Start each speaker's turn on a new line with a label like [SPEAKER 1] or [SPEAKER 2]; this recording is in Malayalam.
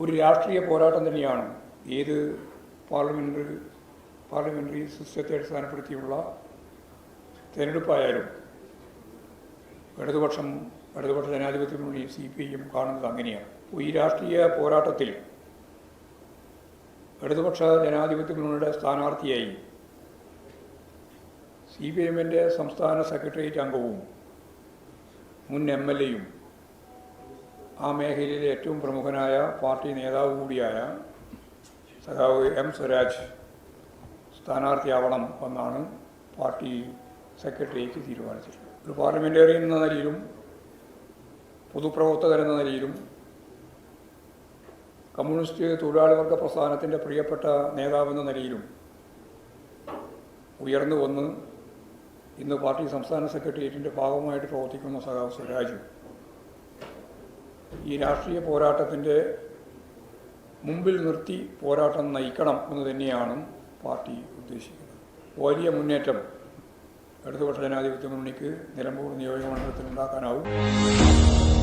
[SPEAKER 1] ഒരു രാഷ്ട്രീയ പോരാട്ടം തന്നെയാണ് ഏത് പാർലമെൻ്ററി സിസ്റ്റത്തെ അടിസ്ഥാനപ്പെടുത്തിയുള്ള തിരഞ്ഞെടുപ്പായാലും ഇടതുപക്ഷ ജനാധിപത്യ മുന്നണി CPIയും കാണുന്നത് അങ്ങനെയാണ്. ഈ രാഷ്ട്രീയ പോരാട്ടത്തിൽ ഇടതുപക്ഷ ജനാധിപത്യ മുന്നണിയുടെ സ്ഥാനാർത്ഥിയായി CPIഎമ്മിൻ്റെ സംസ്ഥാന സെക്രട്ടേറിയറ്റ് അംഗവും മുൻ MLAയും ആ മേഖലയിലെ ഏറ്റവും പ്രമുഖനായ പാർട്ടി നേതാവ് കൂടിയായ സഖാവ് M. സ്വരാജ് സ്ഥാനാർത്ഥിയാവണം എന്നാണ് പാർട്ടി സെക്രട്ടേറിയറ്റ് തീരുമാനിച്ചിട്ടുള്ളത്. ഒരു പാർലമെൻറ്റേറിയൻ എന്ന നിലയിലും പൊതുപ്രവർത്തകൻ എന്ന നിലയിലും കമ്മ്യൂണിസ്റ്റ് തൊഴിലാളി വർഗ പ്രസ്ഥാനത്തിൻ്റെ പ്രിയപ്പെട്ട നേതാവെന്ന നിലയിലും ഉയർന്നു വന്ന് ഇന്ന് പാർട്ടി സംസ്ഥാന സെക്രട്ടേറിയറ്റിൻ്റെ ഭാഗമായിട്ട് പ്രവർത്തിക്കുന്ന സഖാവ് സ്വരാജ് ഈ രാഷ്ട്രീയ പോരാട്ടത്തിൻ്റെ മുമ്പിൽ നിർത്തി പോരാട്ടം നയിക്കണം എന്ന് തന്നെയാണ് പാർട്ടി ഉദ്ദേശിക്കുന്നത്. വലിയ മുന്നേറ്റം ഇടതുപക്ഷ ജനാധിപത്യ മുന്നണിക്ക് നിലമ്പൂർ നിയോജകമണ്ഡലത്തിൽ ഉണ്ടാക്കാനാവും.